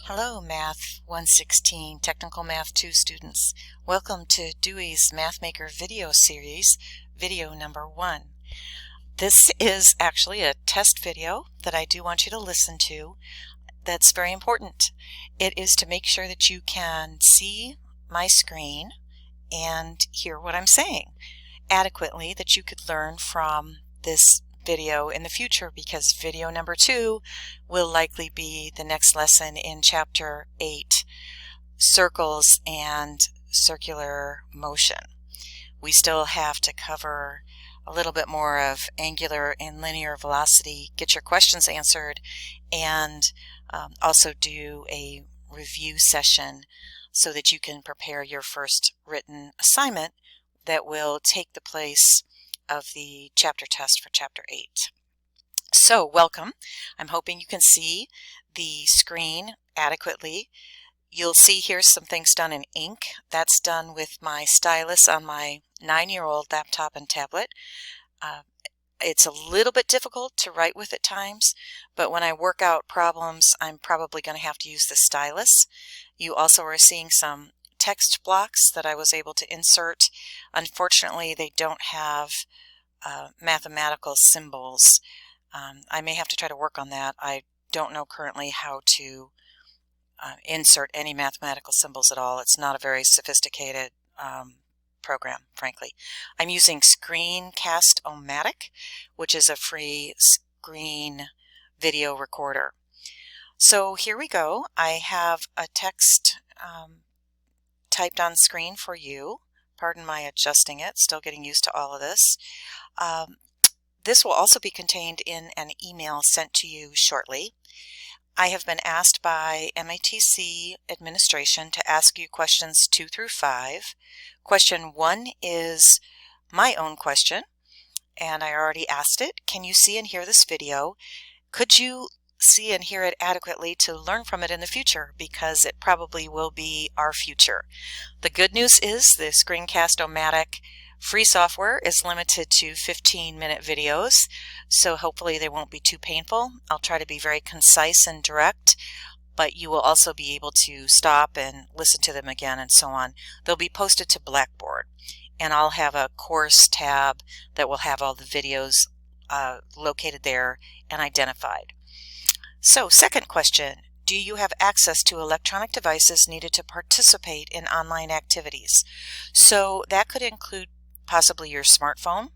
Hello, Math 116 Technical Math 2 students. Welcome to Dewey's MathMaker video series, video number 1. This is actually a test video that I do want you to listen to. That's very important. It is to make sure that you can see my screen and hear what I'm saying adequately, that you could learn from this video in the future, because video number 2 will likely be the next lesson in chapter 8, circles and circular motion. We still have to cover a little bit more of angular and linear velocity, get your questions answered, and also do a review session so that you can prepare your first written assignment that will take the place of the chapter test for chapter 8. So welcome. I'm hoping you can see the screen adequately. You'll see here some things done in ink. That's done with my stylus on my 9-year-old laptop and tablet. It's a little bit difficult to write with at times, but when I work out problems, I'm probably going to have to use the stylus. You also are seeing some text blocks that I was able to insert. Unfortunately, they don't have mathematical symbols. I may have to try to work on that. I don't know currently how to insert any mathematical symbols at all. It's not a very sophisticated program, frankly. I'm using Screencast-O-Matic, which is a free screen video recorder. So here we go. I have a text typed on screen for you. Pardon my adjusting it, still getting used to all of this. This will also be contained in an email sent to you shortly. I have been asked by MATC administration to ask you questions 2 through 5. Question 1 is my own question, and I already asked it. Can you see and hear this video? Could you see and hear it adequately to learn from it in the future, because it probably will be our future. The good news is the Screencast-O-Matic free software is limited to 15-minute videos, so hopefully they won't be too painful. I'll try to be very concise and direct, but you will also be able to stop and listen to them again and so on. They'll be posted to Blackboard, and I'll have a course tab that will have all the videos located there and identified. So, second question, do you have access to electronic devices needed to participate in online activities? So that could include possibly your smartphone,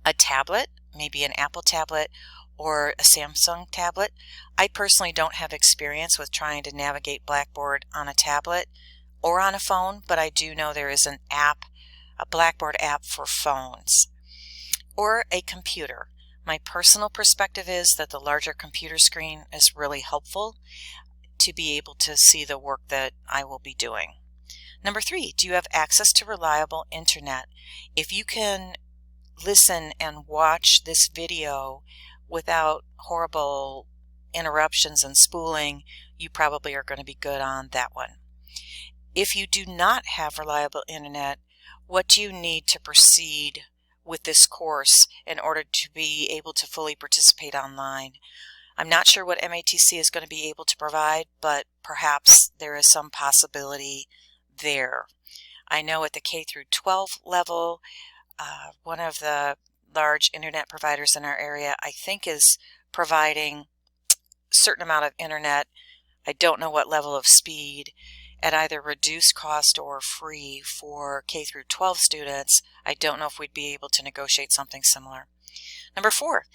a tablet, maybe an Apple tablet, or a Samsung tablet. I personally don't have experience with trying to navigate Blackboard on a tablet or on a phone, but I do know there is an app, a Blackboard app for phones, or a computer. My personal perspective is that the larger computer screen is really helpful to be able to see the work that I will be doing. Number 3, do you have access to reliable internet? If you can listen and watch this video without horrible interruptions and spooling, you probably are going to be good on that one. If you do not have reliable internet, what do you need to proceed with this course in order to be able to fully participate online? I'm not sure what MATC is going to be able to provide, but perhaps there is some possibility there. I know at the K through 12 level, one of the large internet providers in our area, I think, is providing a certain amount of internet. I don't know what level of speed, at either reduced cost or free for K through 12 students. I don't know if we'd be able to negotiate something similar. Number 4,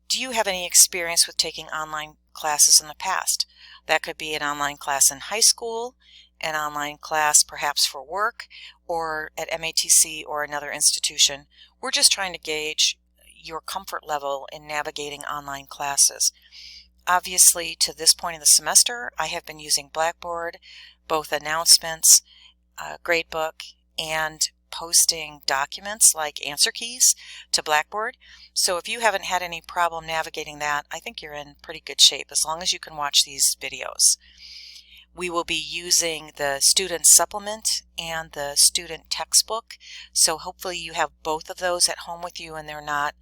do you have any experience with taking online classes in the past? That could be an online class in high school, an online class perhaps for work, or at MATC or another institution. We're just trying to gauge your comfort level in navigating online classes. Obviously, to this point in the semester, I have been using Blackboard, both announcements, gradebook, and posting documents like answer keys to Blackboard. So if you haven't had any problem navigating that, I think you're in pretty good shape as long as you can watch these videos. We will be using the student supplement and the student textbook, so hopefully you have both of those at home with you and they're not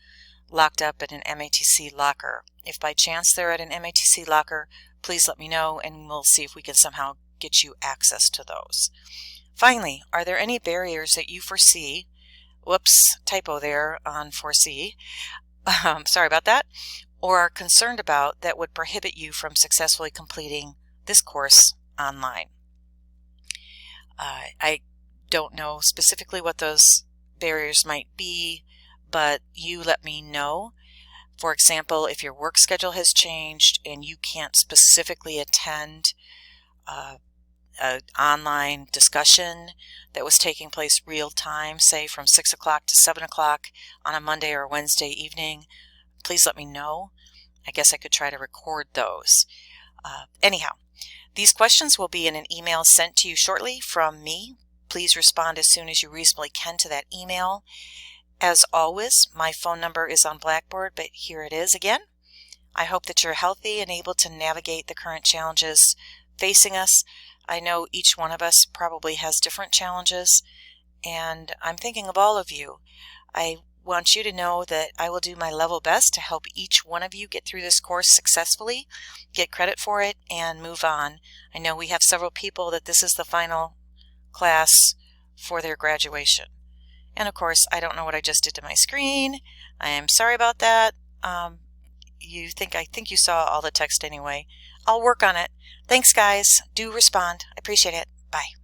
locked up at an MATC locker. If by chance they're at an MATC locker, please let me know and we'll see if we can somehow get you access to those. Finally, are there any barriers that you foresee? Whoops, typo there on foresee. Sorry about that. Or are concerned about that would prohibit you from successfully completing this course online. I don't know specifically what those barriers might be, but you let me know. For example, if your work schedule has changed and you can't specifically attend an online discussion that was taking place real time, say from 6 o'clock to 7 o'clock on a Monday or Wednesday evening, please let me know. I guess I could try to record those. Anyhow, these questions will be in an email sent to you shortly from me. Please respond as soon as you reasonably can to that email. As always, my phone number is on Blackboard, but here it is again. I hope that you're healthy and able to navigate the current challenges facing us. I know each one of us probably has different challenges, and I'm thinking of all of you. I want you to know that I will do my level best to help each one of you get through this course successfully, get credit for it, and move on. I know we have several people that this is the final class for their graduation. And of course, I don't know what I just did to my screen. I am sorry about that. I think you saw all the text anyway. I'll work on it. Thanks, guys. Do respond. I appreciate it. Bye.